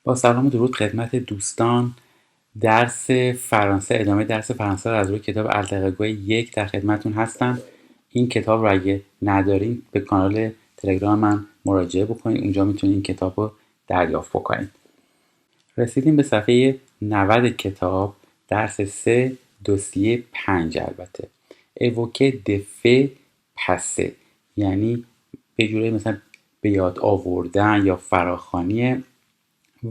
با سلام و درود خدمت دوستان. درس فرانسه، ادامه درس فرانسه رو از روی کتاب التقاگوی 1 در خدمتون هستم. این کتاب رو اگه ندارین به کانال تلگرام من مراجعه بکنید، اونجا میتونید این کتاب رو دریافت بکنید. رسیدیم به صفحه 90 کتاب، درس 3 دوسیه 5. البته ایووکه دفه پسه، یعنی به جوری مثلا به یاد آوردن یا فراخوانی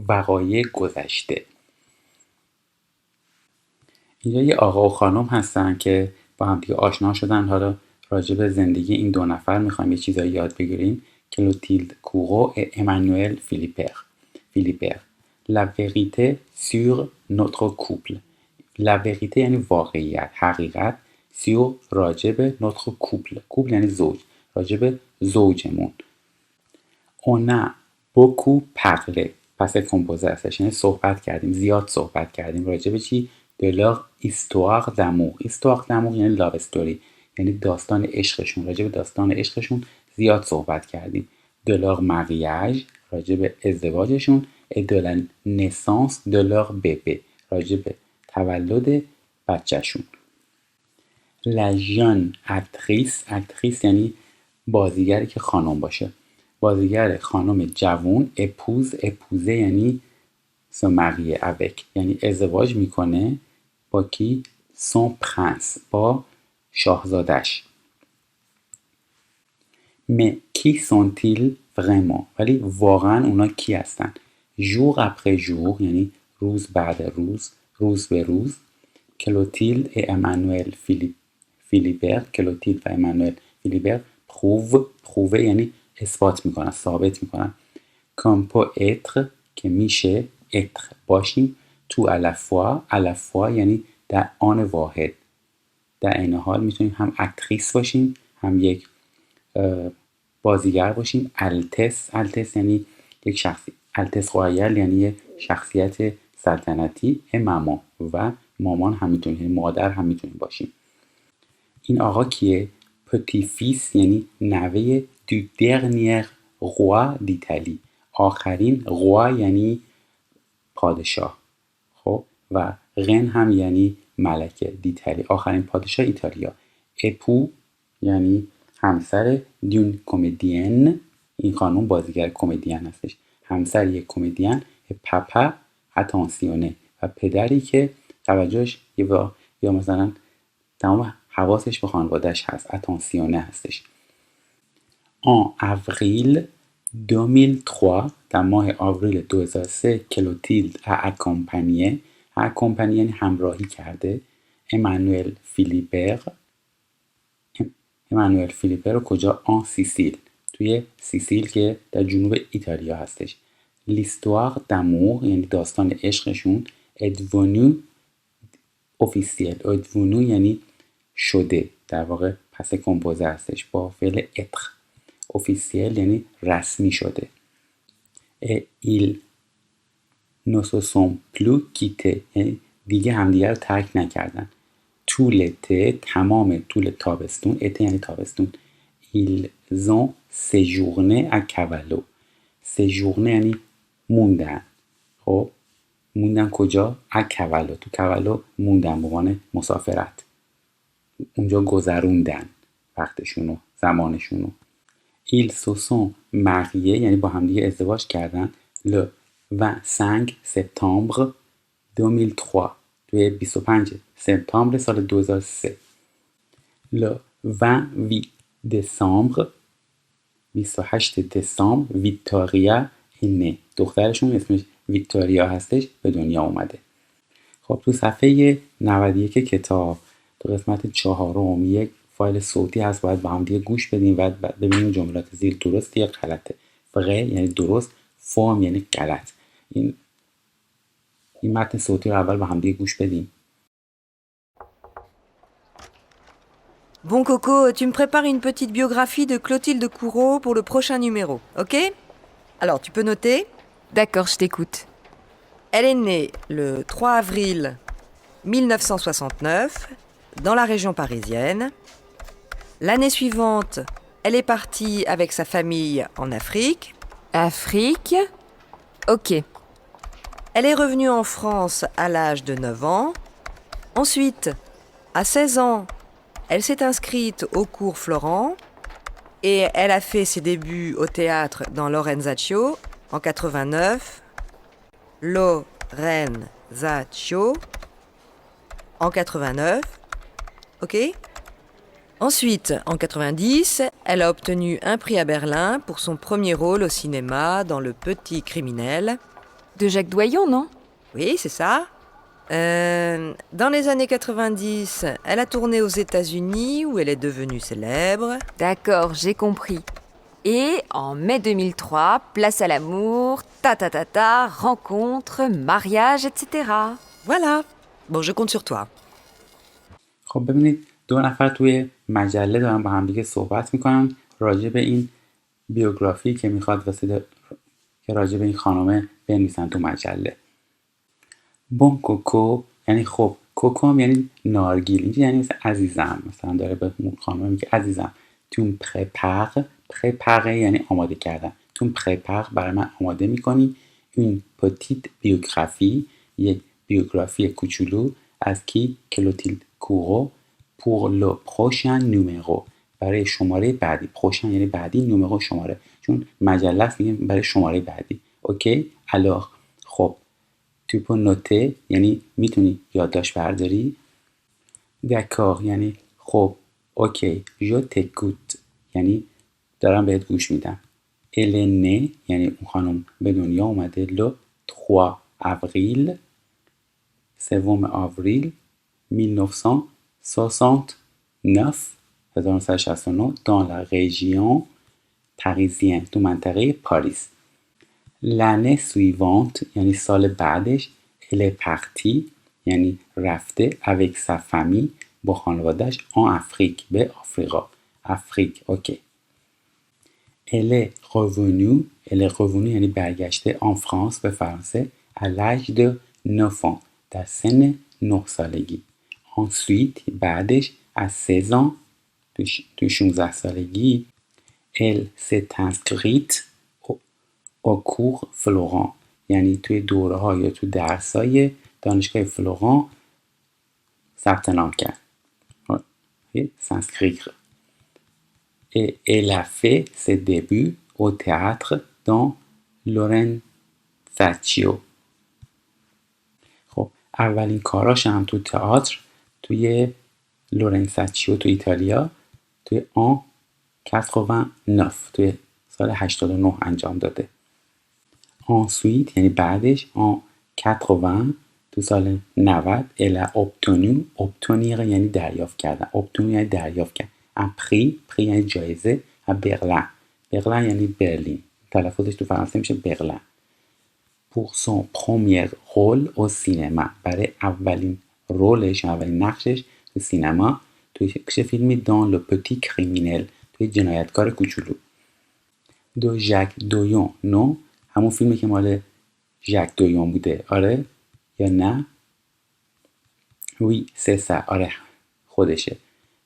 وقایع گذشته. اینجا یه آقا و خانم هستن که با هم دیگه آشنا شدن. حالا راجع به زندگی این دو نفر میخوایم یه چیزایی یاد بگیریم. کلوتیلد کوغو و امانوئل فیلیپر. La vérité sur notre couple. La vérité یعنی واقعیت، حقیقت. sur راجع به notre couple. couple یعنی زوج، راجع به زوجمون. On a beaucoup parlé. پس کمپوزه هستش، یعنی صحبت کردیم، زیاد صحبت کردیم. راجع به چی؟ de leur histoire d'amour. histoire d'amour یعنی love story، یعنی داستان عشقشون. راجع به داستان عشقشون زیاد صحبت کردیم. de leur mariage راجع به ازدواجشون. et de la naissance de leur bébé راجع به تولد بچهشون. la jeune actrice یعنی بازیگری که خانم باشه. بازیگر خانم جوون. اپوزه یعنی se marier avec، یعنی ازدواج میکنه با کی؟ son prince، با شاهزادش. mais qui sont-ils vraiment؟ ولی واقعا اونا کی هستن؟ jour après jour یعنی روز بعد روز، روز به روز. کلوتیلد و امانوئل فیلیبر پروو یعنی اثبات میکنن، ثابت میکنن. کامپو اتر که میشه، اتر باشیم. تو الافوا یعنی در آن واحد، در این حال میتونیم هم اکتریس باشیم، هم یک بازیگر باشیم. التس یعنی یک شخصی، التس رویال یعنی یک شخصیت سلطنتی. مامان و مامان هم میتونیم، مادر هم میتونیم باشیم. این آقا کیه؟ پتی فیس یعنی نوه دو درنیر روا دیتالی، آخرین روا یعنی پادشاه. خب و رن هم یعنی ملکه دیتالی، آخرین پادشاه ایتالیا. اپو یعنی همسر دیون کمدین، این خانم بازیگر کمدین هستش، همسر یک کمدین. پاپا اتانسیونه و پدری که توجهش یا مثلا تمام حواسش به خانوادهش هست، اتانسیونه هستش. en avril 2003 در ماه آوریل 2003 کلوتیلد اکامپانیه یعنی همراهی کرده. امانوئل فیلیپر رو کجا؟ آن سیسیل، توی سیسیل که در جنوب ایتالیا هستش. لیستوار دامور یعنی داستان عشقشون. ادونو اوفیسیل، ادونو یعنی شده، در واقع پس کمپوزه هستش با فعل اتر. اوفیسیل یعنی رسمی شده. ایل ne se sont plus quittés یعنی دیگه همدیگه رو ترک نکردن. طول تمام طول تابستون، اته یعنی تابستون. ils ont séjourné à Cavallo. séjourné یعنی موندن. خب موندن کجا؟ کاولو، تو کاولو موندن به عنوان مسافرت، اونجا گذروندن وقتشونو، زمانشونو. ils se sont mariés یعنی با همدیگه ازدواج کردن. le 25 septembre 2003 توی 25 سپتامبر سال 2003. le 28 décembre 28 دسامبر ویکتوریا اینه، دخترشون اسمش ویکتوریا هستش، به دنیا اومده. خب تو صفحه 91 کتاب تو قسمت 4 یک فایل صوتی هست، باید با هم دیگه گوش بدیم و ببینیم جملات زیر درست یا غلطه. فقه یعنی درست، فرم یعنی غلط. این متن صوتی رو اول با هم دیگه گوش بدیم. Bon Coco, tu me prépares une petite biographie de Clotilde Courreau pour le prochain numéro, ok? Alors, tu peux noter? D'accord, je t'écoute. Elle est née le 3 avril 1969 dans la région parisienne. L'année suivante, elle est partie avec sa famille en Afrique. Afrique. Ok. Elle est revenue en France à l'âge de 9 ans. Ensuite, à 16 ans, elle s'est inscrite au cours Florent et elle a fait ses débuts au théâtre dans Lorenzaccio en 89. Lorenzaccio en 89. Ok ? Ensuite, en 90, elle a obtenu un prix à Berlin pour son premier rôle au cinéma dans Le Petit Criminel. De Jacques Doyon, non? Oui, c'est ça. Dans les années 90, elle a tourné aux États-Unis où elle est devenue célèbre. D'accord, j'ai compris. Et en mai 2003, place à l'amour, ta, rencontre, mariage, etc. Voilà. Bon, je compte sur toi. خب ببینید دو نفر توی مجله دارن با هم دیگه صحبت میکنن راجع به این بیوگرافی که میخواد واسه که راجع به این خانومه بنویسن تو مجله. بون کوکو یعنی خب، کوکو هم یعنی نارگیل، اینجا یعنی مثل عزیزم، مثلا داره به اون خانومه میگه عزیزم تون پرپر یعنی آماده کردن، تون پرپر برای من آماده میکنی این پتیت بیوگرافی، یک بیوگرافی کوچولو از کی؟ کلوتیلد کوغو pour le prochain numéro، برای شماره بعدی. prochain یعنی بعدی، نومرو شماره، چون مجله است میگیم برای شماره بعدی. اوکی؟ alors خب tu peux noter یعنی میتونی یادداشت برداری. d'accord یعنی خب اوکی. je t'écoute یعنی دارم بهت گوش میدم. elle est née یعنی اون خانم به دنیا اومده le 3 avril 3 avril 1969 dans la région parisienne تو منطقه پاریس. l'année suivante یعنی سال بعدش elle est partie یعنی رفته avec sa famille با خانوادهش en Afrique به آفریقا. افریق اوکی. elle est revenue یعنی برگشته en France به فرانسه à l'âge de 9 ans در سن 9 سالگی. ensuite بعدش à 16 ans تو 16 سالگی elle s'est inscrite au cours Florent یعنی توی دوره ها یا تو درس های دانشگاه فلوران ثبت نام کرد. s'inscrire. et elle a fait ses débuts au théâtre dans Lorenzaccio. خب اولین کاراش هم تو تئاتر توی لورنساچیو تو ایتالیا توی آن 89 توی سال 89 انجام داده. ensuite یعنی بعدش en 80 تو سال 90 elle a obtenir یعنی دریافت کردن. obtenir یعنی دریافت کردن. un prix یعنی جایزه. à Berlin یعنی برلین، تلفظش تو فرانسه میشه برلین. pour son premier rôle au cinéma برای اولین رولش، اولین نقشش تو سینما توی چه فیلمی؟ dans le petit criminel توی جنایتکار کوچولو. دو ژاک دویون نو همون فیلمی که مال ژاک دویون بوده، آره یا نه؟ oui c'est ça، آره خودشه.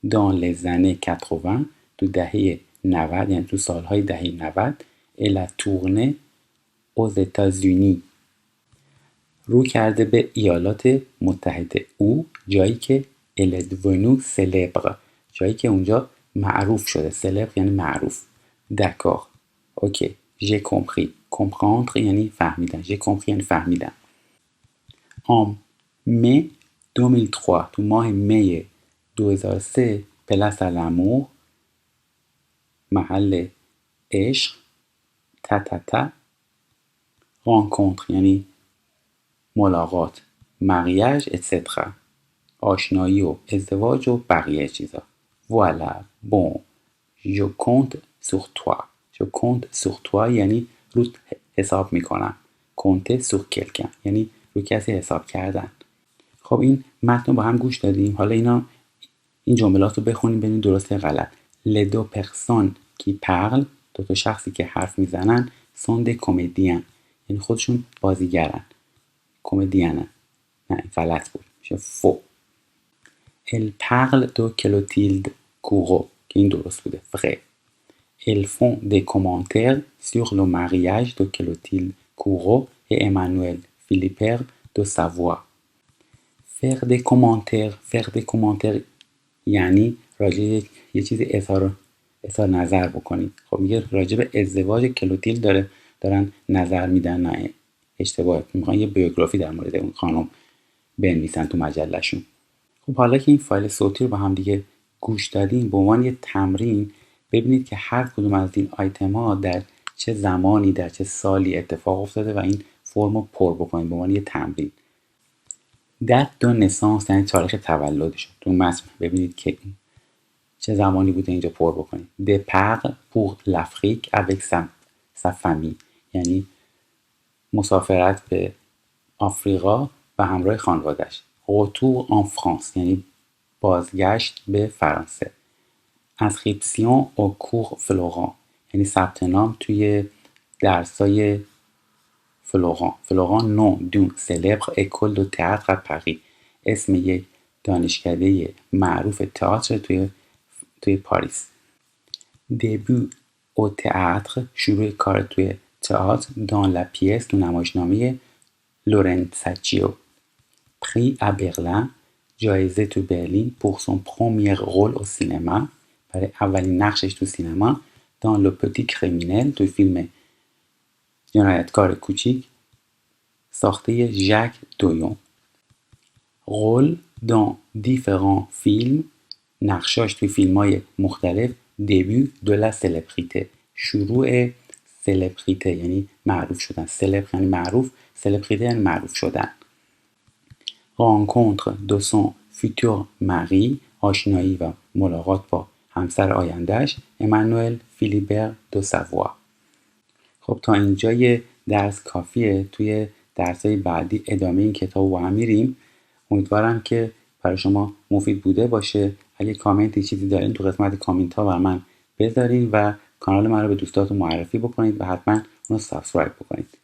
dans les années 80 تو دهه 90 یعنی تو سالهای دهه 90 elle a tourné aux États-Unis رو کرده به ایالات متحده او، جایی که elle est devenue célèbre جایی که اونجا معروف شده. célèbre یعنی معروف. d'accord ok j'ai compris. comprendre یعنی فهمیدن. j'ai compris یعنی فهمیدن. en mai 2003 تو ماه می 2003 place à l'amour محل عشق تا rencontre یعنی ملاقات، mariage etc. آشنایی و ازدواج و بقیه چیزا. voilà bon je compte sur toi یعنی رو حساب میکنم. compter sur quelqu'un یعنی رو کسی حساب کردن. خب این متن با هم گوش دادیم. حالا این جملات رو بخونیم ببینیم درست یا غلط. les deux personnes qui parlent دو تا شخصی که حرف میزنن sont des comédiens یعنی خودشون بازیگرن. کمدینن. نه غلط بود، میشه فو. elle parle de Clotilde Courreau که این درست بوده، vrai. elles font des commentaires sur le mariage de Clotilde Courreau et Emmanuel فیلیپر دو ساوا. faire des commentaires یعنی راجع یه چیزی اظهار نظر بکنید. خب میگه راجع به ازدواج کلوتیل دارن نظر میدن، نه اشتباهه، میخوان یه بیوگرافی در مورد اون خانم بنویسن تو مجلهشون. خب حالا که این فایل صوتی رو با هم دیگه گوش دادیم، به عنوان یه تمرین ببینید که هر کدوم از این آیتم ها در چه زمانی در چه سالی اتفاق افتاده و این فرم رو پر بکنید به عنوان یه تمرین. date de naissance یعنی تاریخ تولدشون. تو متن ببینید که چه زمانی بوده، اینجا پر بکنید. départ pour l'Afrique avec sa famille یعنی مسافرت به آفریقا و همراه خانواده‌اش. retour en France یعنی بازگشت به فرانسه. inscription au cours Florent یعنی ثبت نام توی درسای فلوران nom d'une célèbre école de théâtre à Paris اسم یک دانشکده معروف تئاتر توی پاریس. début au théâtre شروع کار توی تئاتر dans la pièce تو نمایشنامه لورنساچیو. prix à Berlin جایزه تو برلین pour son premier rôle au cinéma برای اولین نقشش تو سینما. dans le petit criminel تو فیلم جنایتکار کوچیک ساخته ژاک دویون. رول dans différents films نقشاش توی فیلم‌های مختلف. début de la célébrité شروع سلبریته یعنی معروف شدن. سلبر یعنی معروف، سلبریته یعنی معروف شدن. rencontre de son futur mari آشنایی و ملاقات با همسر آیندهش امانوئل فیلیبر دو ساوا. خب تا اینجای درس کافیه. توی درسای بعدی ادامه این کتاب رو هم میریم. امیدوارم که برای شما مفید بوده باشه. اگه کامنتی چیزی دارین تو قسمت کامنت ها بر من بذارین و کانال من رو به دوستاتون معرفی بکنید و حتما اون رو سابسکرایب بکنید.